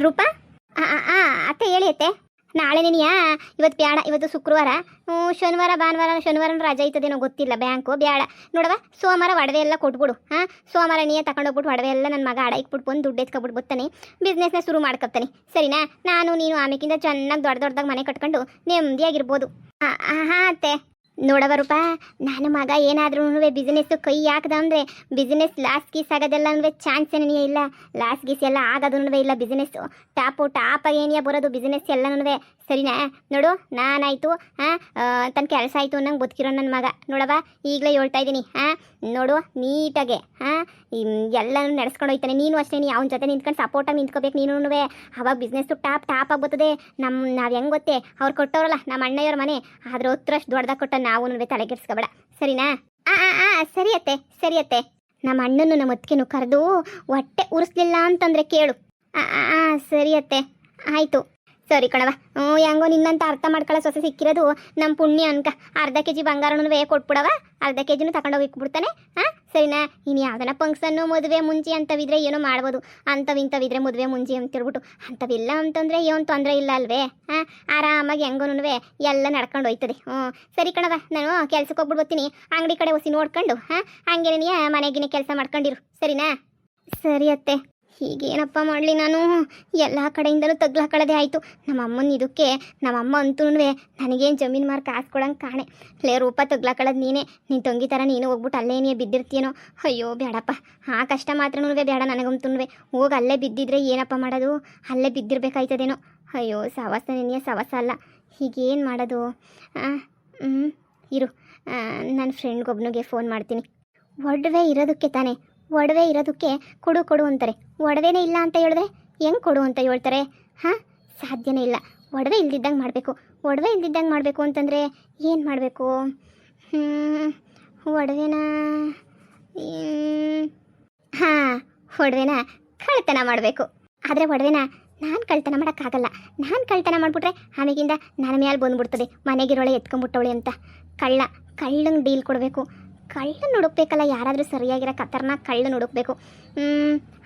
ರೂಪಾ ಅತ್ತೆ ಹೇಳಿ ಅತ್ತೆ. ನಾಳೆ ನೀನಿಯಾ ಇವತ್ತು ಬೇಡ, ಇವತ್ತು ಶುಕ್ರವಾರ. ಶನಿವಾರ ಭಾನುವಾರ ಶನಿವಾರ ರಜೆ ಐತದೇನೋ ಗೊತ್ತಿಲ್ಲ, ಬ್ಯಾಂಕು ಬೇಡ ನೋಡವ. ಸೋಮವಾರ ಒಡವೆ ಎಲ್ಲ ಕೊಟ್ಬಿಡು. ಸೋಮವಾರ ನೀಯೇ ತಗೊಂಡೋಗ್ಬಿಟ್ಟು ಒಡವೆ ಎಲ್ಲ ನನ್ನ ಮಗ ಅಡ ಇಕ್ಬಿಟ್ಟು ಬಂದು ದುಡ್ಡು ಎತ್ಕೊಬಿಟ್ಟು ಬರ್ತಾನೆ, ಬಿಸ್ನೆಸ್ನ ಶುರು ಮಾಡ್ಕೊತಾನೆ. ಸರಿನಾ? ನಾನು ನೀನು ಆಮೇಕಿಂದ ಚೆನ್ನಾಗಿ ದೊಡ್ಡದಾಗಿ ಮನೆ ಕಟ್ಕೊಂಡು ನೆಮ್ಮದಿಯಾಗಿರ್ಬೋದು. ಹಾಂ ಅತ್ತೆ. ನೋಡವ ರೂಪಾ, ನನ್ನ ಮಗ ಏನಾದ್ರೂ ಬಿಸ್ನೆಸ್ಸು ಕೈ ಹಾಕ್ದ ಅಂದರೆ ಬಿಸ್ನೆಸ್ ಲಾಸ್ ಗೀಸ್ ಆಗೋದೆಲ್ಲ ಚಾನ್ಸೇನೇ ಇಲ್ಲ. ಲಾಸ್ ಗೀಸ್ ಎಲ್ಲ ಆಗೋದು ಇಲ್ಲ. ಬಿಸ್ನೆಸ್ಸು ಟಾಪಾಗಿ ಏನಿಯ ಬರೋದು ಬಿಸ್ನೆಸ್ ಎಲ್ಲನೂ. ಸರಿನಾ? ನೋಡು, ನಾನಾಯಿತು ತನ್ನ ಕೆಲಸ ಆಯಿತು ಅನ್ನಂಗೆ ಬದುಕಿರೋ ನನ್ನ ಮಗ. ನೋಡವ, ಈಗಲೇ ಹೇಳ್ತಾ ಇದ್ದೀನಿ. ನೋಡು, ನೀಟಾಗೆ ಎಲ್ಲನೂ ನಡೆಸ್ಕೊಂಡು ಹೋಗ್ತಾನೆ. ನೀನು ಅಷ್ಟೇ, ಅವನ ಜೊತೆ ನಿಂತ್ಕೊಂಡು ಸಪೋರ್ಟಾಗಿ ನಿಂತ್ಕೋಬೇಕು ನೀನು. ಅವಾಗ ಬಿಸ್ನೆಸ್ಸು ಟಾಪ್ ಬರ್ತದೆ. ನಾವು ಹೆಂಗೆ ಗೊತ್ತೇ, ಅವ್ರು ಕೊಟ್ಟವ್ರಲ್ಲ ನಮ್ಮ ಅಣ್ಣಯ್ಯವ್ರ ಮನೆ, ಅದ್ರ ಹತ್ರಷ್ಟು ದೊಡ್ಡದಾಗಿ ಕೊಟ್ಟ. ನಾವು ತಲೆಗೆಡ್ಸ್ಕೊಬೇಡ, ಸರಿನಾ? ಸರಿ ಅತ್ತೆ. ನಮ್ಮ ಅಣ್ಣನು ನಮ್ಮ ಅತ್ತಿಗೆನು ಕರೆದು ಹೊಟ್ಟೆ ಉರಿಸ್ಲಿಲ್ಲ ಅಂತಂದರೆ ಕೇಳು. ಸರಿ ಅತ್ತೆ, ಆಯಿತು. ಸರಿ ಕಣವ. ಹೆಂಗೋ ನಿನ್ನಂತ ಅರ್ಥ ಮಾಡ್ಕೊಳ್ಳೋ ಸೊಸೆ ಸಿಕ್ಕಿರೋದು ನಮ್ಮ ಪುಣ್ಯ ಅನ್ಕ. ಅರ್ಧ kg ಬಂಗಾರನೂ ಕೊಟ್ಬಿಡವ, ಅರ್ಧ kgನೂ ತಗೊಂಡೋಗಿ ಇಕ್ಬಿಡ್ತಾನೆ. ಸರಿನಾ? ಇನ್ನು ಯಾವ್ದನ ಫಂಕ್ಷನ್ನು ಮದುವೆ ಮುಂಚೆ ಅಂತವಿದ್ರೆ ಏನೋ ಮಾಡ್ಬೋದು. ಅಂಥವಿಂಥವಿದ್ರೆ ಮದುವೆ ಮುಂಚೆ ಅಂತೇಳ್ಬಿಟ್ಟು ಅಂಥವಿಲ್ಲ ಅಂತಂದರೆ ಏನು ತೊಂದರೆ ಇಲ್ಲ ಅಲ್ವೇ? ಆರಾಮಾಗಿ ಹೆಂಗೋನು ಎಲ್ಲ ನಡ್ಕೊಂಡು ಹೋಯ್ತದೆ. ಸರಿ ಕಣವ, ನಾನು ಕೆಲ್ಸಕ್ಕೆ ಹೋಗ್ಬಿಟ್ಟು ಬರ್ತೀನಿ. ಅಂಗಡಿ ಕಡೆ ಹೊಸಿ ನೋಡ್ಕೊಂಡು ಹಂಗೆ ನೀ ಮನೆಗಿನೇ ಕೆಲಸ ಮಾಡ್ಕೊಂಡಿರು, ಸರಿನಾ? ಸರಿ ಅತ್ತೆ. ಹೀಗೇನಪ್ಪ ಮಾಡಲಿ ನಾನು? ಎಲ್ಲ ಕಡೆಯಿಂದಲೂ ತಗ್ಲಾಕೊಳ್ಳೋದೇ ಆಯಿತು. ನಮ್ಮಮ್ಮನ ಇದಕ್ಕೆ ನಮ್ಮಮ್ಮ ಅಂತೂ ನನಗೇನು ಜಮೀನು ಮಾರು ಕಾಸು ಕೊಡಂಗೆ ಕಾಣೆ. ಲೇ ರೂಪ, ತಗ್ಲಾಕೊಳ್ಳೋದು ನೀನೇ. ನೀನು ತಂಗಿ ಥರ ನೀನು ಹೋಗ್ಬಿಟ್ಟು ಅಲ್ಲೇ ನೀ ಬಿದ್ದಿರ್ತೀನೋ. ಅಯ್ಯೋ ಬೇಡಪ್ಪ, ಆ ಕಷ್ಟ ಮಾತ್ರನೂ ಬೇಡ ನನಗಂತೂ. ಹೋಗಿ ಅಲ್ಲೇ ಬಿದ್ದಿದ್ರೆ ಏನಪ್ಪ ಮಾಡೋದು? ಅಲ್ಲೇ ಬಿದ್ದಿರ್ಬೇಕಾಯ್ತದೇನೋ. ಅಯ್ಯೋ ಸವಾಸ ನೆನೆಯ ಸವಾಸ ಅಲ್ಲ. ಹೀಗೇನು ಮಾಡೋದು? ಇರು, ನನ್ನ ಫ್ರೆಂಡ್ಗೊಬ್ಬನಿಗೆ ಫೋನ್ ಮಾಡ್ತೀನಿ. ಒಡವೆ ಇರೋದಕ್ಕೆ ತಾನೇ, ಒಡವೆ ಇರೋದಕ್ಕೆ ಕೊಡು ಅಂತಾರೆ. ಒಡವೆನೇ ಇಲ್ಲ ಅಂತ ಹೇಳಿದ್ರೆ ಹೆಂಗೆ ಕೊಡು ಅಂತ ಹೇಳ್ತಾರೆ? ಸಾಧ್ಯನೇ ಇಲ್ಲ. ಒಡವೆ ಇಲ್ದಿದ್ದಂಗೆ ಮಾಡಬೇಕು ಅಂತಂದರೆ ಏನು ಮಾಡಬೇಕು? ಒಡವೆನ ಒಡವೆನ ಕಳ್ತನ ಮಾಡಬೇಕು. ಆದರೆ ಒಡವೆನ ನಾನು ಕಳ್ತನ ಮಾಡೋಕ್ಕಾಗಲ್ಲ. ನಾನು ಕಳ್ತನ ಮಾಡಿಬಿಟ್ರೆ ಆಮೇಗಿಂದ ನನ್ನ ಮೇಲೆ ಬಂದುಬಿಡ್ತದೆ, ಮನೆಗಿರೋಳೆ ಎತ್ಕೊಂಡ್ಬಿಟ್ಟವಳೆ ಅಂತ. ಕಳ್ಳಂಗೆ ಡೀಲ್ ಕೊಡಬೇಕು. ಕಳ್ಳನ ಹುಡುಕ್ಬೇಕಲ್ಲ, ಯಾರಾದರೂ ಸರಿಯಾಗಿರೋ ಖತರ್ನಾಕ್ ಕಳ್ಳನ ಹುಡುಕ್ಬೇಕು.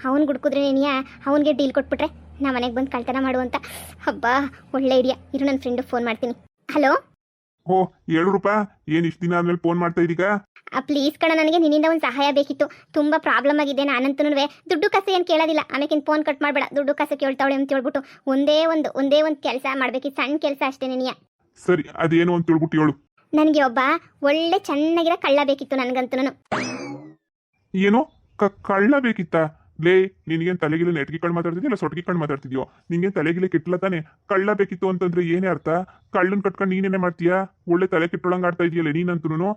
ಅವ್ನು ಹುಡುಕಿದ್ರೆ ನೀನಿಯ ಅವನಿಗೆ ಡೀಲ್ ಕೊಟ್ಬಿಟ್ರೆ ನಾ ಮನೆಗೆ ಬಂದು ಕಳ್ತನ ಮಾಡುವಂತ. ಹಬ್ಬ, ಒಳ್ಳೆ ಐಡಿಯಾ. ಇರು, ನನ್ನ ಫ್ರೆಂಡಿಗೆ ಫೋನ್ ಮಾಡ್ತೀನಿ. ಹಲೋ. ಹೇಳು ರೂಪಾ, ಏನು ಇಷ್ಟು ದಿನ ಆದ್ಮೇಲೆ ಫೋನ್ ಮಾಡ್ತಾ ಇದೀಗ? ಪ್ಲೀಸ್ ಕಣ, ನನಗೆ ನಿನ್ನಿಂದ ಒಂದು ಸಹಾಯ ಬೇಕಿತ್ತು. ತುಂಬ ಪ್ರಾಬ್ಲಮ್ ಆಗಿದೆ. ನಾನಂತೂ ದುಡ್ಡು ಕಾಸು ಏನು ಕೇಳೋದಿಲ್ಲ. ಆಮೇಲೆ ಫೋನ್ ಕಟ್ ಮಾಡಬೇಡ. ದುಡ್ಡು ಕಾಸು ಕೇಳ್ತಾವಳೆ ಅಂತ ಹೇಳ್ಬಿಟ್ಟು ಒಂದೇ ಒಂದು ಕೆಲಸ ಮಾಡಬೇಕಿತ್ತು, ಸಣ್ಣ ಕೆಲಸ ಅಷ್ಟೇ ನೀನಿಯ. ಸರಿ, ಅದೇನು ಅಂತ ಹೇಳ್ಬಿಟ್ಟು ಹೇಳು. ನನಗೆ ಒಬ್ಬ ಒಳ್ಳೆ ಚೆನ್ನಾಗಿರೋ ಕಳ್ಳ ಬೇಕಿತ್ತು ನನಗಂತೂ. ಏನೋ ಕಳ್ಳ ಬೇಕಿತ್ತಾ? ಲೇ, ನಿನಗೇನು ತಲೆಗಿಲ್ಲ ನೆಟ್ಗಿ ಕಣ್ಣು ಮಾತಾಡ್ತಿದ್ಯೋ ಇಲ್ಲ ಸೊಟ್ಗಿ ಕಣ್ಣು ಮಾತಾಡ್ತಿದ್ಯೋ? ನಿಂಗೇನು ತಲೆಗಿಲ್ಲ ಕೆಟ್ಟಲ ತಾನೆ? ಕಳ್ಳ ಬೇಕಿತ್ತು ಅಂತಂದ್ರೆ ಏನೇ ಅರ್ಥ? ಕಳ್ಳನ್ ಕಟ್ಕೊಂಡು ನೀನೇನೇ ಮಾಡ್ತೀಯಾ? ಒಳ್ಳೆ ತಲೆ ಕೆಟ್ಟೊಳಂಗೆ ಆಡ್ತಾ ಇದೆಯಲ್ಲ ನೀನಂತೂ.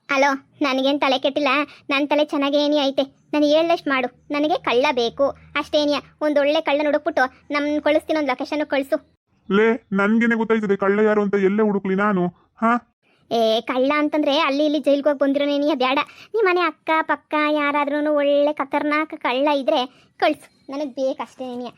ಅಲೋ, ನನಗೇನು ತಲೆ ಕೆಟ್ಟಿಲ್ಲ, ನನ್ನ ತಲೆ ಚೆನ್ನಾಗೇನಿ ಐತೆ. ನಾನು ಹೇಳಷ್ಟು ಮಾಡು, ನನಗೆ ಕಳ್ಳ ಬೇಕು ಅಷ್ಟೇನಿಯ. ಒಂದು ಒಳ್ಳೆ ಕಳ್ಳ ಹುಡುಕ್ಬಿಟ್ಟು ನಮ್ಮ ಕಳಿಸ್ತೀನಿ, ಒಂದು ಲೊಕೇಶನ್ ಕಳಿಸು. ಲೇ, ನನ್ಗೇನೆ ಗೊತ್ತಾಯ್ತದೆ ಕಳ್ಳ ಯಾರು ಅಂತ. ಎಲ್ಲೇ ಹುಡುಕ್ಲಿ ನಾನು? ಕಳ್ಳ ಅಂತಂದ್ರೆ ಅಲ್ಲಿ ಇಲ್ಲಿ ಜೈಲ್ಗೆ ಹೋಗಿ ಬಂದಿರೋನೇನಿಯ ಬೇಡ. ನಿಮ್ಮ ಮನೆ ಅಕ್ಕ ಪಕ್ಕ ಯಾರಾದ್ರೂ ಒಳ್ಳೆ ಖತರ್ನಾಕ್ ಕಳ್ಳ ಇದ್ರೆ ಕಳಿಸು, ನನಗೆ ಬೇಕಷ್ಟೇನಿಯ.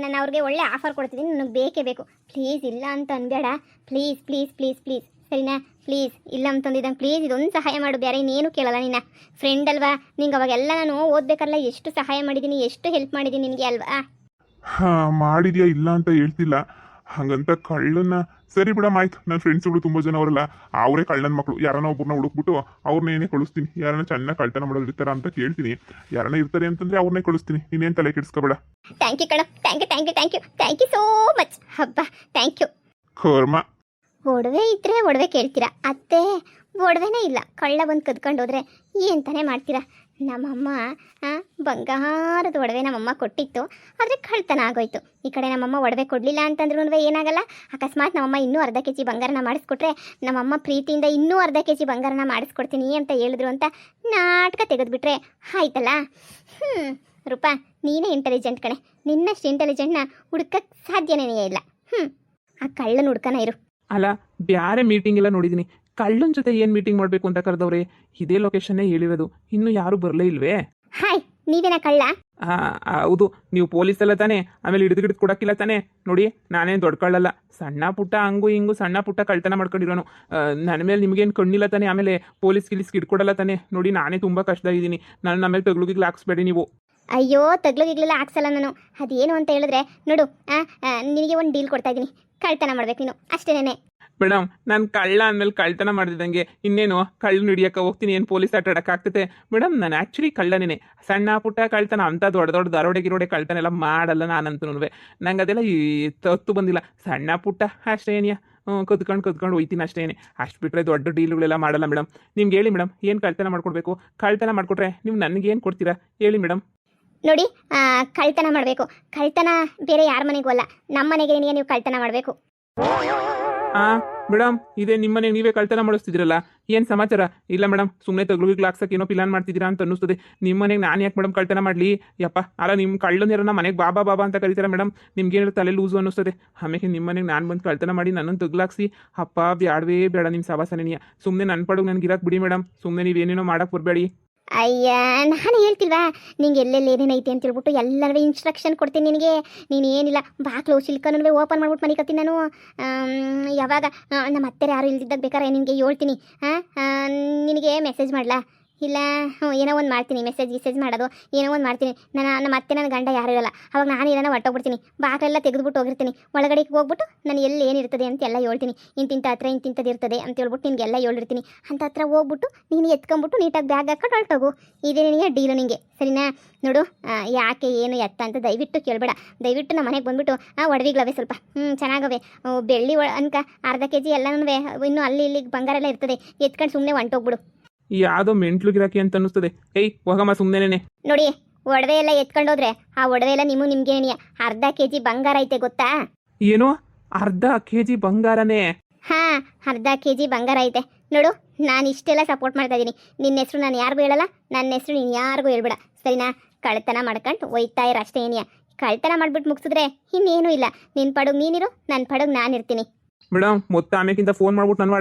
ನಾನು ಅವ್ರಿಗೆ ಒಳ್ಳೆ ಆಫರ್ ಕೊಡ್ತಿದ್ದೀನಿ, ನನಗೆ ಬೇಕೇ ಬೇಕು. ಪ್ಲೀಸ್ ಇಲ್ಲ ಅಂತ ಅನ್ಬೇಡ. ಪ್ಲೀಸ್ ಪ್ಲೀಸ್ ಪ್ಲೀಸ್ ಪ್ಲೀಸ್, ಸರಿನಾ? ಪ್ಲೀಸ್ ಇಲ್ಲ ಅಂತಂದಿದ್ದಂಗೆ ಪ್ಲೀಸ್ ಇದೊಂದು ಸಹಾಯ ಮಾಡು. ಬೇರೆ ಇನ್ನೇನು ಕೇಳಲ್ಲ. ನಿನ್ನ ಫ್ರೆಂಡ್ ಅಲ್ವಾ, ನಿಂಗೆ ಅವಾಗೆಲ್ಲ ನಾನು ಓದ್ಬೇಕಲ್ಲ ಎಷ್ಟು ಸಹಾಯ ಮಾಡಿದ್ದೀನಿ, ಎಷ್ಟು ಹೆಲ್ಪ್ ಮಾಡಿದ್ದೀನಿ ನಿನಗೆ ಅಲ್ವಾ? ಮಾಡಿದ್ಯಾ, ಇಲ್ಲ ಅಂತ ಹೇಳ್ತಿಲ್ಲ. ಹಂಗಂತ ಕಳ್ಳನ್ನ ಸರಿ ಬಿಡಮ್ಮ, ಆಯ್ತು. ನನ್ನ ಫ್ರೆಂಡ್ಸ್ಗಳು ತುಂಬ ಜನ ಅವರಲ್ಲ, ಅವರೇ ಕಳ್ಳನ ಮಕ್ಕಳು. ಯಾರನ್ನ ಒಬ್ಬರನ್ನ ಹುಡುಕ್ಬಿಟ್ಟು ಅವ್ರನ್ನೇನೇ ಕಳಿಸ್ತೀನಿ. ಯಾರನ್ನ ಚೆನ್ನಾಗಿ ಕಳ್ತನ ಮಾಡೋರು ಇರ್ತಾರ ಅಂತ ಕೇಳ್ತೀನಿ. ಯಾರನ್ನ ಇರ್ತಾರೆ ಅಂತಂದ್ರೆ ಅವ್ರನ್ನೇ ಕಳಿಸ್ತೀನಿ. ನೀನೇನು ತಲೆ ಕೆಡಿಸ್ಕೋಬೇಡ. ಥ್ಯಾಂಕ್ ಯು ಕಣ, ಥ್ಯಾಂಕ್ ಯು ಸೋ ಮಚ್. ಹಬ್ಬ, ಥ್ಯಾಂಕ್ ಯು. ಕರ್ಮ. ಒಡವೆ ಇದ್ರೆ ಒಡವೆ ಕೇಳ್ತೀರಾ ಅತ್ತೆ? ಒಡವೆನೇ ಇಲ್ಲ, ಕಳ್ಳ ಬಂದು ಕದ್ಕೊಂಡು ಹೋದ್ರೆ ಏನು ತಾನೇ ಮಾಡ್ತೀರಾ? ನಮ್ಮಮ್ಮ ಬಂಗಾರದ ಒಡವೆ ನಮ್ಮಮ್ಮ ಕೊಟ್ಟಿತ್ತು, ಆದರೆ ಕಳ್ತನ ಆಗೋಯ್ತು. ಈ ಕಡೆ ನಮ್ಮಮ್ಮ ಒಡವೆ ಕೊಡಲಿಲ್ಲ ಅಂತಂದ್ರೂ ಏನಾಗಲ್ಲ. ಅಕಸ್ಮಾತ್ ನಮ್ಮಮ್ಮ ಇನ್ನೂ ಅರ್ಧ kg ಬಂಗಾರನ ಮಾಡಿಸ್ಕೊಟ್ರೆ ನಮ್ಮಮ್ಮ ಪ್ರೀತಿಯಿಂದ ಇನ್ನೂ ಅರ್ಧ kg ಬಂಗಾರನ ಮಾಡಿಸ್ಕೊಡ್ತೀನಿ ಅಂತ ಹೇಳಿದ್ರು ಅಂತ ನಾಟಕ ತೆಗೆದುಬಿಟ್ರೆ ಆಯ್ತಲ್ಲ. ರೂಪಾ, ನೀನೇ ಇಂಟೆಲಿಜೆಂಟ್ ಕಣೆ. ನಿನ್ನಷ್ಟು ಇಂಟೆಲಿಜೆಂಟ್ನ ಹುಡ್ಕಕ್ಕೆ ಸಾಧ್ಯನೇ ಇಲ್ಲ. ಆ ಕಳ್ಳನ ಹುಡ್ಕನ ಇರು. ಅಲ್ಲ, ಬ್ಯಾರೆ ಮೀಟಿಂಗ್ ಎಲ್ಲ ನೋಡಿದ್ದೀನಿ. ಕಳ್ಳನ ಜೊತೆ ಏನು ಮೀಟಿಂಗ್ ಮಾಡಬೇಕು ಅಂತ ಕರೆದವ್ರೆ? ಇದೇ ಲೊಕೇಶನ್ನೇ ಹೇಳಿರೋದು, ಇನ್ನೂ ಯಾರೂ ಬರಲೇ ಇಲ್ವೇ? ಹಾಯ್, ನೀವೇನ ಕಳ್ಳ? ಹೌದು, ನೀವು ಪೊಲೀಸ್ ಎಲ್ಲ ತಾನೇ? ಆಮೇಲೆ ಹಿಡಿದು ಕೊಡಕ್ಕಿಲ್ಲ ತಾನೇ? ನೋಡಿ, ನಾನೇನು ದೊಡ್ಡ ಕಳ್ಳಲ್ಲ, ಸಣ್ಣ ಪುಟ್ಟ ಹಂಗು ಹಿಂಗು ಸಣ್ಣ ಪುಟ್ಟ ಕಳ್ತನ ಮಾಡ್ಕೊಂಡಿರೋನು. ನನ್ನ ಮೇಲೆ ನಿಮಗೇನು ಕಣ್ಣಿಲ್ಲ ತಾನೇ? ಆಮೇಲೆ ಪೊಲೀಸ್ ಗಿಲಿಸ್ ಹಿಡ್ಕೊಡಲ್ಲ ತಾನೇ? ನೋಡಿ, ನಾನೇ ತುಂಬ ಕಷ್ಟ ಇದ್ದೀನಿ. ನನ್ನ ಆಮೇಲೆ ತಗ್ಲುಗಿಗ್ಲು ಹಾಕ್ಸ್ಬೇಡಿ ನೀವು. ಅಯ್ಯೋ ತಗ್ಲಿಗಿಗ್ಲೆಲ್ಲ ಹಾಕ್ಸಲ್ಲ ನಾನು. ಅದೇನು ಅಂತ ಹೇಳಿದ್ರೆ ನೋಡು, ನಿನಗೆ ಒಂದು ಡೀಲ್ ಕೊಡ್ತಾ ಇದ್ದೀನಿ, ಕಳ್ತನ ಮಾಡ್ಬೇಕು ನೀನು ಅಷ್ಟೇನೆ. ಮೇಡಮ್ ನಾನು ಕಳ್ಳ ಅಂದಮೇಲೆ ಕಳ್ತನ ಮಾಡಿದಂಗೆ ಇನ್ನೇನು ಕಳ್ಳನ ಹಿಡಿಯಕ್ಕೆ ಹೋಗ್ತೀನಿ, ಏನು ಪೊಲೀಸ್ ಆಟ ಆಡೋಕ್ಕಾಗ್ತದೆ ಮೇಡಮ್? ನಾನು ಆ್ಯಕ್ಚುಲಿ ಕಳ್ಳನೇ, ಸಣ್ಣ ಪುಟ್ಟ ಕಳ್ತನ ಅಂತ ದೊಡ್ಡ ದೊಡ್ಡ ದರೋಡೆ ಗಿರೋಡೆ ಕಳ್ತನ ಎಲ್ಲ ಮಾಡಲ್ಲ ನಾನಂತೂ. ನಂಗೆ ಅದೆಲ್ಲ ಈ ತತ್ತು ಬಂದಿಲ್ಲ, ಸಣ್ಣ ಪುಟ್ಟ ಅಷ್ಟೇ ಏನಿಯಾ ಕದ್ಕೊಂಡು ಹೋಯ್ತೀನಿ ಅಷ್ಟೇ. ಅಷ್ಟು ಬಿಟ್ಟರೆ ದೊಡ್ಡ ಡೀಲ್ಗಳೆಲ್ಲ ಮಾಡಲ್ಲ ಮೇಡಮ್. ನಿಮ್ಗೆ ಹೇಳಿ ಮೇಡಮ್, ಏನು ಕಳ್ತನ ಮಾಡ್ಕೊಡ್ಬೇಕು? ಕಳ್ತನ ಮಾಡಿಕೊಟ್ರೆ ನೀವು ನನಗೆ ಏನು ಕೊಡ್ತೀರಾ ಹೇಳಿ ಮೇಡಮ್? ನೋಡಿ, ಕಳ್ತನ ಮಾಡಬೇಕು. ಕಳ್ತನ ಬೇರೆ ಯಾರ ಮನೆಗೂ ಅಲ್ಲ, ನಮ್ಮ ಮನೆಗೆ ನಿನಗೆ ನೀವು ಕಳ್ತನ ಮಾಡಬೇಕು. ಮೇಡಮ್ ಇದೇ ನಿಮ್ಮ ಮನೆಗೆ ನೀವೇ ಕಳ್ತನ ಮಾಡಿಸ್ತಿದ್ದೀರಲ್ಲ, ಏನು ಸಮಾಚಾರ? ಇಲ್ಲ ಮೇಡಮ್, ಸುಮ್ಮನೆ ತಗ್ಲುಗಿಗ್ಲು ಹಾಕ್ಸಕ್ಕೆ ಏನೋ ಪ್ಲಾನ್ ಮಾಡ್ತಿದ್ದೀರಾ ಅಂತ ಅನ್ನಿಸ್ತದೆ. ನಿಮ್ಮ ಮನೆಗೆ ನಾನು ಯಾಕೆ ಮೇಡಮ್ ಕಳ್ತನ ಮಾಡಲಿ? ಯಪ್ಪ ಅಲ್ಲ, ನಿಮ್ಮ ಕಳ್ಳನಿರನ್ನ ಮನೆಗೆ ಬಾಬಾ ಬಾಬಾ ಅಂತ ಕರೀತಾರೆ ಮೇಡಮ್. ನಿಮ್ಗೇನು ತಲೆ ಲೂಸು ಅನ್ನಿಸ್ತದೆ. ಆಮೇಲೆ ನಿಮ್ಮ ಮನೆಗೆ ನಾನು ಬಂದು ಕಳ್ತನ ಮಾಡಿ ನನ್ನನ್ನು ತಗ್ಲಾಕ್ಸಿ ಅಪ್ಪ ಬ್ಯಾಡವೇ ಬೇಡ ನಿಮ್ಮ ಸವಾಸನೆಯ. ಸುಮ್ಮನೆ ನನ್ನ ಪಡಗು ನನಗೆ ಇರಕ್ಕೆ ಬಿಡಿ ಮೇಡಮ್. ಸುಮ್ಮನೆ ನೀವೇನೇನೋ ಮಾಡಕ್ಕೆ ಬರಬೇಡಿ. ಅಯ್ಯ, ನಾನು ಹೇಳ್ತಿಲ್ವಾ ನಿಂಗೆ ಎಲ್ಲೆಲ್ಲಿ ಏನೇನೈತೆ ಅಂತ ಹೇಳ್ಬಿಟ್ಟು ಎಲ್ಲರೂ ಇನ್ಸ್ಟ್ರಕ್ಷನ್ ಕೊಡ್ತೀನಿ ನಿನಗೆ. ನೀನು ಏನಿಲ್ಲ, ಬಾಕ್ಲು ಸಿಲ್ಕನೂ ಓಪನ್ ಮಾಡ್ಬಿಟ್ಟು ಮನೆ ಕತ್ತೀನಿ ನಾನು. ಯಾವಾಗ ನಮ್ಮ ಅತ್ತೆ ಯಾರು ಇಲ್ದಿದ್ದಾಗ ಬೇಕಾದ್ರೆ ನಿನಗೆ ಹೇಳ್ತೀನಿ. ನಿನಗೆ ಮೆಸೇಜ್ ಮಾಡಲಾ? ಇಲ್ಲ ಏನೋ ಒಂದು ಮಾಡ್ತೀನಿ, ಮೆಸೇಜ್ ಮಾಡೋದು ಏನೋ ಒಂದು ಮಾಡ್ತೀನಿ. ನಮ್ಮ ಅತ್ತೆ ನನ್ನ ಗಂಡ ಯಾರು ಇರಲ್ಲ, ಅವಾಗ ನಾನು ಏನೋ ಹೊಟ್ಟೋಗ್ಬಿಡ್ತೀನಿ, ಬಾಕ್ಲೆಲ್ಲ ತೆಗೆದುಬಿಟ್ಟು ಹೋಗಿರ್ತೀನಿ. ಒಳಗಡೆ ಹೋಗ್ಬಿಟ್ಟು ನಾನು ಎಲ್ಲಿ ಏನಿರ್ತದೆ ಅಂತೆಲ್ಲ ಹೇಳ್ತೀನಿ. ಇಂತಿಂಥ ಹತ್ರ ಇಂತಿಂಥದ್ದು ಇರ್ತದೆ ಅಂತ ಹೇಳ್ಬಿಟ್ಟು ನಿನಗೆಲ್ಲ ಹೇಳಿರ್ತೀನಿ. ಅಂತ ಹತ್ರ ಹೋಗ್ಬಿಟ್ಟು ನೀನು ಎತ್ಕೊಂಬಿಟ್ಟು ನೀಟಾಗಿ ಬ್ಯಾಗ್ ಹಾಕೊಂಡು ಹೊರಟೋಗು. ಇದೇ ನಿನಗೆ ಡೀಲು ನಿನಗೆ, ಸರಿನಾ? ನೋಡು, ಯಾಕೆ ಏನು ಎತ್ತ ಅಂತ ದಯವಿಟ್ಟು ಕೇಳಬೇಡ. ದಯವಿಟ್ಟು ನಮ್ಮ ಮನೆಗೆ ಬಂದುಬಿಟ್ಟು ಒಡವಿಗಳವೆ ಸ್ವಲ್ಪ ಚೆನ್ನಾಗವೆ, ಬೆಳ್ಳಿ ಅನ್ಕ ಅರ್ಧ kg ಎಲ್ಲನೂ ಇನ್ನೂ ಅಲ್ಲಿ ಇಲ್ಲಿ ಬಂಗಾರ ಎಲ್ಲ ಇರ್ತದೆ. ಎತ್ಕೊಂಡು ಸುಮ್ಮನೆ ಹೊಂಟೋಗ್ಬಿಡು. ಯಾವುದೋ ಮೆಂಟ್ಲು ಗಿರಾಕಿ ಅಂತ ಅನ್ನಿಸ್ತದೆ. ಏಯ್ ಹೋಗಮ್ಮ ಸುಮ್ಮನೆ. ನೋಡಿ, ಒಡವೆ ಎಲ್ಲ ಎತ್ಕೊಂಡೋದ್ರೆ ಆ ಒಡವೆ ಎಲ್ಲ ನಿಮ್ಗೆ ಅರ್ಧ kg ಬಂಗಾರ ಐತೆ ಗೊತ್ತಾ? ಏನು ಅರ್ಧ kg ಬಂಗಾರನೇ? ಅರ್ಧ kg ಬಂಗಾರ ಐತೆ. ನೋಡು, ನಾನು ಇಷ್ಟೆಲ್ಲ ಸಪೋರ್ಟ್ ಮಾಡ್ತಾ ಇದ್ದೀನಿ. ನಿನ್ನ ಹೆಸರು ನಾನು ಯಾರಿಗೂ ಹೇಳಲ್ಲ, ನನ್ನ ಹೆಸರು ನೀನು ಯಾರಿಗೂ ಹೇಳ್ಬೇಡ, ಸರಿನಾ? ಕಳ್ತನ ಮಾಡ್ಕೊಂಡು ಒಯ್ತಾ ಇರ ಅಷ್ಟೇ ಏನಿಯಾ. ಕಳ್ತನ ಮಾಡ್ಬಿಟ್ಟು ಮುಗಿಸಿದ್ರೆ ಇನ್ನೇನು ಇಲ್ಲ. ನಿನ್ನ ಪಡಗು ನೀನಿರು, ನನ್ನ ಪಡಗು ನಾನಿರ್ತೀನಿ. ಮೇಡಮ್ ಮತ್ತೆ ಆಮೇಕಿಂತ ಫೋನ್ ಮಾಡ್ಬಿಟ್ಟು ನಾನು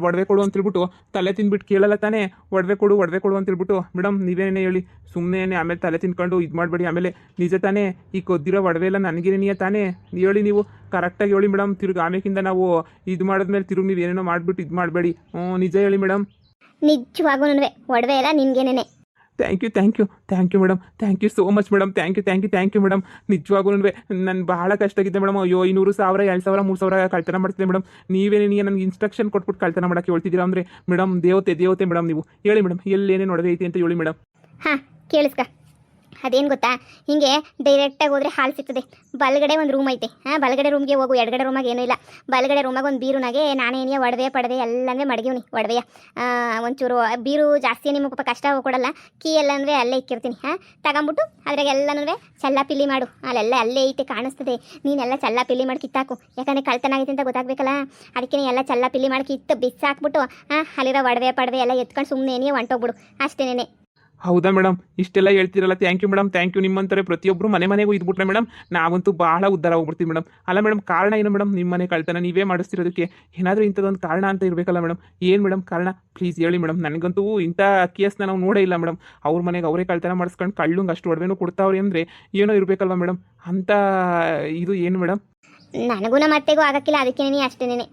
ಒಡವೆ ಕೊಡು ಅಂತ ಹೇಳ್ಬಿಟ್ಟು ತಲೆ ತಿಂದ್ಬಿಟ್ಟು ಕೇಳಲ್ಲ ತಾನೇ? ಒಡವೆ ಕೊಡು ಅಂತ ಹೇಳ್ಬಿಟ್ಟು ಮೇಡಮ್ ನೀವೇನೇ ಹೇಳಿ, ಸುಮ್ಮನೆ ಆಮೇಲೆ ತಲೆ ತಿನ್ಕೊಂಡು ಇದು ಮಾಡಬೇಡಿ. ಆಮೇಲೆ ನಿಜ ತಾನೇ ಈ ಕೊದ್ದಿರೋ ಒಡವೆ ಎಲ್ಲ ನನಗೇನೆಯೇ ತಾನೇ? ಹೇಳಿ, ನೀವು ಕರೆಕ್ಟಾಗಿ ಹೇಳಿ ಮೇಡಮ್. ತಿರುಗಿ ಆಮೇಕಿಂದ ನಾವು ಇದು ಮಾಡಿದ್ಮೇಲೆ ತಿರುಗಿ ನೀವು ಏನೇನೋ ಮಾಡಿಬಿಟ್ಟು ಇದು ಮಾಡಬೇಡಿ. ನಿಜ ಹೇಳಿ ಮೇಡಮ್. ನಿಜವಾಗೂ ಒಡವೆ ಎಲ್ಲ ನಿನ್ಗೇನೆ. Thank you madam. Thank you so much madam. Thank you madam. ನಿಜವಾಗೂ ನಾನು ಭಾಳ ಕಷ್ಟ ಆಗಿದ್ದೆ ಮೇಡಮ್. ಅಯ್ಯೋ 500, 1000, 2000, 3000 ಕಳ್ತನ ಮಾಡ್ತಿದ್ದೆ ಮೇಡಮ್. ನೀವೇನೇ ನನಗೆ ಇನ್ಸ್ಟ್ರಕ್ಷನ್ ಕೊಟ್ಬಿಟ್ಟು ಕಳ್ತನ ಮಾಡೋಕ್ಕೆ ಹೇಳ್ತಿದ್ದೀರಾ ಅಂದರೆ ಮೇಡಮ್, ದೇವತೆ ಮೇಡಮ್ ನೀವು. ಹೇಳಿ ಮೇಡಮ್, ಎಲ್ಲೇನೇ ನೋಡದೆ ಐತಿ ಅಂತ ಹೇಳಿ ಮೇಡಮ್. ಕೇಳಿಸ್ಕ, ಅದೇನು ಗೊತ್ತಾ, ಹಿಂಗೆ ಡೈರೆಕ್ಟಾಗಿ ಹೋದರೆ ಹಾಲು ಸಿಗ್ತದೆ. ಬಲಗಡೆ ಒಂದು ರೂಮ್ ಐತೆ. ಬಲಗಡೆ ರೂಮ್ಗೆ ಹೋಗು. ಎಡಗಡೆ ರೂಮಾಗ ಏನೂ ಇಲ್ಲ. ಬಲಗಡೆ ರೂಮಾಗ ಒಂದು ಬೀರುನಾಗೆ ನಾನೇನಿಯ ಒಡವೆ ಪಡವೆ ಎಲ್ಲನೂ ಮಡಗಿವ್ನಿ. ಒಡವೆಯ ಒಂಚೂರು ಬೀರು ಜಾಸ್ತಿ ನಿಮಗೆ ಪಾಪ ಕಷ್ಟ ಕೊಡಲ್ಲ. ಕೀ ಎಲ್ಲನೂ ಅಲ್ಲೇ ಇಕ್ಕಿರ್ತೀನಿ. ತಗೊಂಬಿಟ್ಟು ಅದ್ರಾಗ ಎಲ್ಲನೂ ಚಲ್ಲ ಪಿಲ್ಲಿ ಮಾಡು. ಅಲ್ಲೆಲ್ಲ ಅಲ್ಲೇ ಐತೆ ಕಾಣಿಸ್ತದೆ. ನೀನೆಲ್ಲ ಚಲ್ಲ ಪಿಲ್ಲಿ ಮಾಡಿ ಕಿತ್ತಾಕು. ಯಾಕಂದರೆ ಕಳ್ತನ ಆಗೈತೆ ಅಂತ ಗೊತ್ತಾಗಬೇಕಲ್ಲ. ಅದಕ್ಕೆ ಎಲ್ಲ ಚಲ್ಲ ಪಿಲ್ಲಿ ಮಾಡಿ ಕಿತ್ತು ಬಿಸಾಕ್ಬಿಟ್ಟು ಅಲ್ಲಿರೋ ಒಡವೆ ಪಡವೆ ಎಲ್ಲ ಎತ್ಕೊಂಡು ಸುಮ್ಮನೆ ಹೊಂಟೋಗ್ಬಿಡು ಅಷ್ಟೇನೆ. ಹೌದಾ ಮೇಡಮ್? ಇಷ್ಟೆಲ್ಲ ಹೇಳ್ತಿರಲ್ಲ, thank you madam. Thank you. ನಿಮ್ಮಂತಾರೆ ಪ್ರತಿಯೊಬ್ಬರು ಮನೆಗೂ ಇದ್ಬಿಟ್ರೆ ಮೇಡಮ್ ನಾವಂತೂ ಭಾಳ ಉದ್ಧಾರ ಹೋಗ್ಬಿಡ್ತೀವಿ ಮೇಡಮ್. ಅಲ್ಲ ಮೇಡಮ್, ಕಾರಣ ಏನು ಮೇಡಮ್? ನಿಮ್ಮ ಮನೆ ಕಳ್ತನ ನೀವೇ ಮಾಡಿಸ್ತಿರೋದಕ್ಕೆ ಏನಾದರೂ ಇಂಥದ್ದೊಂದು ಕಾರಣ ಅಂತ ಇರಬೇಕಲ್ಲ ಮೇಡಮ್? ಏನು ಮೇಡಮ್ ಕಾರಣ? ಪ್ಲೀಸ್ ಹೇಳಿ ಮೇಡಮ್. ನನಗಂತೂ ಇಂಥ ಕೇಸ್ನ ನಾವು ನೋಡೇ ಇಲ್ಲ ಮೇಡಮ್. ಅವ್ರ ಮನೆಗೆ ಅವರೇ ಕಳ್ತನ ಮಾಡಿಸ್ಕೊಂಡು ಕಳ್ಳಂಗೆ ಅಷ್ಟು ಒಡವೆನೂ ಕೊಡ್ತಾವ್ರಿ ಅಂದರೆ ಏನೋ ಇರಬೇಕಲ್ವ ಮೇಡಮ್? ಅಂಥ ಇದು ಏನು ಮೇಡಮ್? ನನಗೂ ನಮ್ಮ ಅತ್ತೆಗೂ ಆಗಕ್ಕಿಲ್ಲ, ಅದಕ್ಕೇನೆ ಅಷ್ಟೇನೆ.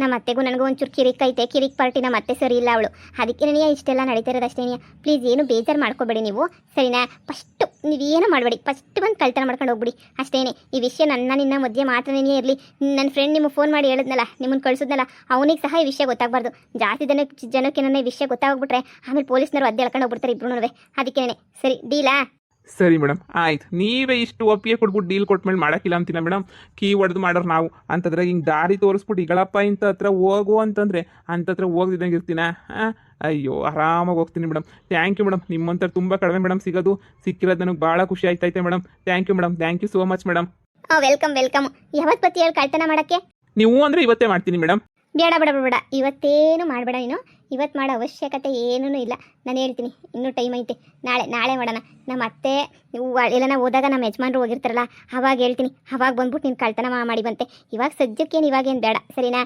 ನಮ್ಮ ಅತ್ತೆಗೂ ನನಗೂ ಒಂಚೂರು ಕಿರಿಕ್ ಐತೆ. ಕಿರಿಕ್ ಪಾರ್ಟಿ ನಮ್ಮ ಅತ್ತೆ ಸರಿ ಇಲ್ಲ ಅವಳು. ಅದಕ್ಕೇನೆ ಇಷ್ಟೆಲ್ಲ ನಡೀತಾ ಇರೋದು ಅಷ್ಟೇನೆ. ಪ್ಲೀಸ್ ಏನು ಬೇಜಾರು ಮಾಡ್ಕೋಬೇಡಿ ನೀವು, ಸರಿನಾ? ಫಸ್ಟು ನೀವೇನು ಮಾಡಬೇಡಿ, ಫಸ್ಟ್ ಬಂದು ಕಳ್ತನ ಮಾಡ್ಕೊಂಡು ಹೋಗ್ಬಿಡಿ ಅಷ್ಟೇನೆ. ಈ ವಿಷಯ ನಿನ್ನ ಮಧ್ಯೆ ಮಾತ್ರನೇ ಇರಲಿ. ನನ್ನ ಫ್ರೆಂಡ್ ನಿಮಗೆ ಫೋನ್ ಮಾಡಿ ಹೇಳಿದ್ನಲ್ಲ, ನಿಮ್ಮನ್ನು ಕಳಿಸಿದ್ನಲ್ಲ, ಅವನಿಗೆ ಸಹ ಈ ವಿಷಯ ಗೊತ್ತಾಗಬಾರ್ದು. ಜಾಸ್ತಿ ಜನಕ್ಕೆ ಈ ವಿಷಯ ಗೊತ್ತಾಗ್ಬಿಟ್ರೆ ಆಮೇಲೆ ಪೊಲೀಸ್ನವರು ಅದ್ದೇ ಎಳ್ಕೊಂಡು ಹೋಗ್ಬಿಡ್ತಾರೆ ಇಬ್ರು. ಅದಕ್ಕೇನೆ ಸರಿ, ಡೀಲಾ? ಸರಿ ಮೇಡಮ್, ಆಯ್ತು. ನೀವೇ ಇಷ್ಟು ಒಪ್ಪಿಗೆ ಕೊಟ್ಬಿಟ್ಟು ಡೀಲ್ ಕೊಟ್ಮೇಲೆ ಮಾಡೋಕ್ಕಿಲ್ಲ ಅಂತಿಲ್ಲ ಮೇಡಮ್. ಕೀ ಹೊಡೆದು ಮಾಡೋರು ನಾವು ಅಂತಂದ್ರೆ ಹಿಂಗೆ ದಾರಿ ತೋರಿಸ್ಬಿಟ್ಟು ಈಗಳಪ್ಪ ಇಂಥ ಹತ್ರ ಹೋಗು ಅಂತಂದರೆ ಅಂಥತ್ರ ಹೋಗ್ದಿದ್ದಂಗೆ ಇರ್ತೀನ? ಅಯ್ಯೋ, ಆರಾಮಾಗಿ ಹೋಗ್ತೀನಿ ಮೇಡಮ್. Thank you madam. ನಿಮ್ಮಂತ ತುಂಬ ಕಡಿಮೆ ಮೇಡಮ್ ಸಿಗೋದು. ಸಿಕ್ಕಿರೋದು ನನಗೆ ಭಾಳ ಖುಷಿ ಆಯ್ತೈತೆ madam. Thank you madam. Thank you so much madam. Welcome. ಯಾವತ್ತು ಬತ್ತಿ ಹೇಳಿ ಕಳ್ತನ ಮಾಡೋಕ್ಕೆ? ನೀವು ಅಂದರೆ ಇವತ್ತೇ ಮಾಡ್ತೀನಿ ಮೇಡಮ್. ಬೇಡ, ಇವತ್ತೇನು ಮಾಡಬೇಡ ನೀನು. ಇವತ್ತು ಮಾಡೋ ಅವಶ್ಯಕತೆ ಏನೂ ಇಲ್ಲ. ನಾನು ಹೇಳ್ತೀನಿ, ಇನ್ನೂ ಟೈಮ್ ಐತೆ. ನಾಳೆ ಮಾಡೋಣ. ನಮ್ಮ ಅತ್ತೆ ಎಲ್ಲನ ಹೋದಾಗ ನಮ್ಮ ಯಜಮಾನ್ರು ಹೋಗಿರ್ತಾರಲ್ಲ, ಅವಾಗ ಹೇಳ್ತೀನಿ. ಅವಾಗ ಬಂದ್ಬಿಟ್ಟು ನೀನು ಕಳ್ತನ ಮಾಡಿ ಬಂತೆ. ಇವಾಗ ಸದ್ಯಕ್ಕೇನು ಇವಾಗೇನು ಬೇಡ, ಸರಿನಾ?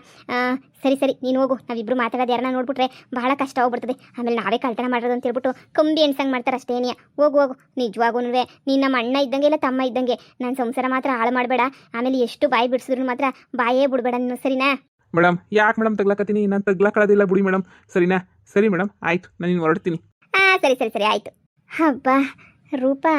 ಸರಿ ನೀನು ಹೋಗು. ನಾವಿಬ್ಬರು ಮಾತಾಡೋದು ಯಾರನ್ನ ನೋಡ್ಬಿಟ್ರೆ ಭಾಳ ಕಷ್ಟ ಹೋಗ್ಬಿಡ್ತದೆ. ಆಮೇಲೆ ನಾವೇ ಕಳ್ತನ ಮಾಡೋದು ಅಂತ ಹೇಳ್ಬಿಟ್ಟು ಕಂಬಿ ಎಣ್ಸಂಗೆ ಮಾಡ್ತಾರೆ ಅಷ್ಟೇನಿಯ. ಹೋಗು. ನಿಜವಾಗೂ ನೀನು ನಮ್ಮ ಅಣ್ಣ ಇದ್ದಂಗೆ ಇಲ್ಲ ತಮ್ಮ ಇದ್ದಂಗೆ. ನನ್ನ ಸಂಸಾರ ಮಾತ್ರ ಹಾಳು ಮಾಡಬೇಡ. ಆಮೇಲೆ ಎಷ್ಟು ಬಾಯಿ ಬಿಡಿಸಿದ್ರು ಮಾತ್ರ ಬಾಯೇ ಬಿಡಬೇಡ ನೀನು, ಸರಿನಾ? ಮೇಡಮ್ ಯಾಕೆ ಮೇಡಮ್ ತಗ್ಲಾಕತ್ತೀನಿ? ನಾನು ತಗ್ಲಾಕೊಳ್ಳೋದಿಲ್ಲ ಬಿಡಿ ಮೇಡಮ್, ಸರಿನಾ? ಸರಿ ಮೇಡಮ್, ಆಯಿತು. ನಾನು ಹೊರಡ್ತೀನಿ. ಸರಿ ಆಯಿತು. ಹಬ್ಬ, ರೂಪಾ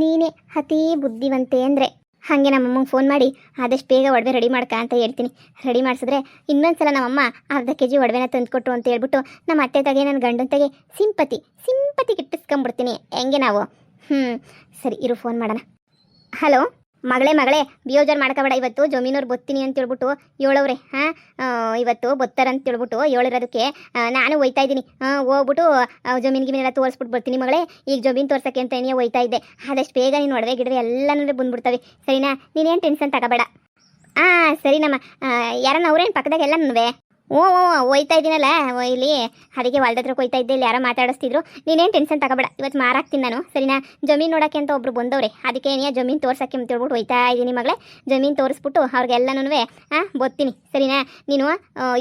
ನೀನೇ ಅತೀ ಬುದ್ಧಿವಂತೆ ಅಂದರೆ ಹಾಗೆ ನಮ್ಮಮ್ಮಂಗೆ ಫೋನ್ ಮಾಡಿ ಆದಷ್ಟು ಬೇಗ ಒಡವೆ ರೆಡಿ ಮಾಡ್ಕ ಅಂತ ಹೇಳ್ತೀನಿ. ರೆಡಿ ಮಾಡಿಸಿದ್ರೆ ಇನ್ನೊಂದ್ಸಲ ನಮ್ಮಮ್ಮ ಅರ್ಧ ಕೆ ಜಿ ಒಡವೆನ ತಂದುಕೊಟ್ರು ಅಂತ ಹೇಳ್ಬಿಟ್ಟು ನಮ್ಮ ಅತ್ತೆ ತಗೆ ನನ್ನ ಗಂಡನ ತಗೆ ಸಿಂಪತಿ ಗಿಟ್ಟಿಸ್ಕೊಂಬಿಡ್ತೀನಿ. ಹೆಂಗೆ ನಾವು ಸರಿ ಇರು ಫೋನ್ ಮಾಡೋಣ. ಹಲೋ ಮಗಳೇ ಬಿಯೋಜರ್ ಮಾಡ್ಕೋಬೇಡ, ಇವತ್ತು ಜಮೀನವ್ರು ಬತ್ತೀನಿ ಅಂತ ಹೇಳ್ಬಿಟ್ಟು ಹೇಳವ್ರೆ. ಇವತ್ತು ಬತ್ತಾರಂತ ಹೇಳ್ಬಿಟ್ಟು ಹೇಳಿರೋದಕ್ಕೆ ನಾನು ಒಯ್ತಾ ಇದ್ದೀನಿ. ಹೋಗ್ಬಿಟ್ಟು ಜಮೀನಿಗೆಲ್ಲ ತೋರಿಸ್ಬಿಟ್ಟು ಬರ್ತೀನಿ ಮಗಳೇ. ಈಗ ಜಮೀನು ತೋರ್ಸೋಕ್ಕೆ ಅಂತ ಏನೇ ಒಯ್ತಾ ಇದ್ದೆ. ಆದಷ್ಟು ಬೇಗ ನೀನು ಒಡವೆ ಗಿಡವೆ ಎಲ್ಲನೂ ಬಂದ್ಬಿಡ್ತವೆ ಸರಿನಾ? ನೀನೇನು ಟೆನ್ಷನ್ ತಗೋಬೇಡ. ಸರಿನಮ್ಮ. ಯಾರನ್ನ ಅವ್ರೇನು ಪಕ್ಕದಾಗ ಎಲ್ಲನೂ ಒಯ್ತಾ ಇದ್ದೀನಲ್ಲ ಇಲ್ಲಿ, ಅದಕ್ಕೆ ಹೊಲ್ದ ಹತ್ರ ಕೊಯ್ತಾ ಇದ್ದೆ. ಇಲ್ಲಿ ಯಾರೋ ಮಾತಾಡಿಸ್ತಿದ್ರು. ನೀನೇನು ಟೆನ್ಷನ್ ತಗೋಬೇಡ, ಇವತ್ತು ಮಾರಾಕ್ತೀನಿ ನಾನು ಸರಿನಾ? ಜಮೀನು ನೋಡೋಕ್ಕೆ ಅಂತ ಒಬ್ರು ಬಂದವ್ರೆ, ಅದಕ್ಕೆ ಏನೇ ಜಮೀನು ತೋರ್ಸೋಕ್ಕೆ ಅಂತ ಹೇಳ್ಬಿಟ್ಟು ಒಯ್ತಾ ಇದ್ದೀನಿ ಮಗಳೇ. ಜಮೀನು ತೋರಿಸ್ಬಿಟ್ಟು ಅವ್ರಿಗೆಲ್ಲನೂ ಬರ್ತೀನಿ ಸರಿನಾ? ನೀನು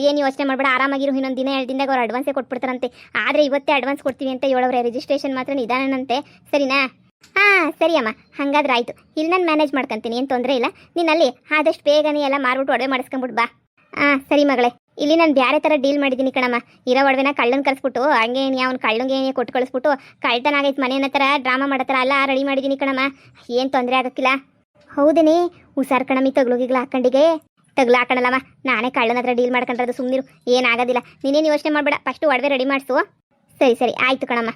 ಏನು ಯೋಚನೆ ಮಾಡಬೇಡ, ಆರಾಮಾಗಿರು. ಇನ್ನೊಂದು ದಿನ 2 ದಿನದಾಗ ಅವ್ರು ಅಡ್ವಾನ್ಸೇ ಕೊಟ್ಬಿಡ್ತಾರಂತೆ. ಆದರೆ ಇವತ್ತೇ ಅಡ್ವಾನ್ಸ್ ಕೊಡ್ತೀವಿ ಅಂತ ಹೇಳವ್ರೆ. ರಿಜಿಸ್ಟ್ರೇಷನ್ ಮಾತ್ರ ನಿಧಾನನಂತೆ ಸರಿನಾ? ಸರಿ ಅಮ್ಮ, ಹಾಗಾದ್ರೆ ಆಯಿತು. ಇಲ್ಲಿ ನಾನು ಮ್ಯಾನೇಜ್ ಮಾಡ್ಕೊತೀನಿ, ಏನು ತೊಂದರೆ ಇಲ್ಲ. ನೀನು ಅಲ್ಲಿ ಆದಷ್ಟು ಬೇಗನೆ ಎಲ್ಲ ಮಾರ್ಬಿಟ್ಟು ಒಡವೆ ಮಾಡಿಸ್ಕೊಂಬಿಟ್ಟು ಬಾ. ಸರಿ ಮಗಳೇ. ಇಲ್ಲಿ ನಾನು ಬೇರೆ ಥರ ಡೀಲ್ ಮಾಡಿದ್ದೀನಿ ಕಣಮ್ಮ. ಇರೋ ಒಡವೆನ ಕಳ್ಳನ ಕಳಿಸ್ಬಿಟ್ಟು ಹಂಗೆ ಅವ್ನು ಕಳ್ಳಂಗೆ ಕೊಟ್ಟು ಕಳಿಸ್ಬಿಟ್ಟು ಕಳ್ತನ ಆಗೈತೆ ಮನೆ ಅನ್ನೋ ಥರ ಡ್ರಾಮಾ ಮಾಡೋ ಥರ ಎಲ್ಲ ರೆಡಿ ಮಾಡಿದ್ದೀನಿ ಕಣಮ್ಮ. ಏನು ತೊಂದರೆ ಆಗೋಕ್ಕಿಲ್ಲ. ಹೌದೇನೆ ಹುಷಾರು ಕಣಮ್ಮಿ. ತಗ್ಲುಗಿಗ್ಲು ಹಾಕೊಂಡಿಗೆ ತಗ್ಲು ಹಾಕೊಳ್ಳಲ್ಲಮ್ಮ. ನಾನೇ ಕಳ್ಳನ ಹತ್ರ ಡೀಲ್ ಮಾಡ್ಕೊಂಡ್ರದು. ಸುಮ್ಮನಿರು, ಏನಾಗೋದಿಲ್ಲ. ನೀನೇನು ಯೋಚನೆ ಮಾಡಬೇಡ. ಫಸ್ಟು ಒಡವೆ ರೆಡಿ ಮಾಡಿಸು. ಸರಿ ಆಯಿತು ಕಣಮ್ಮ.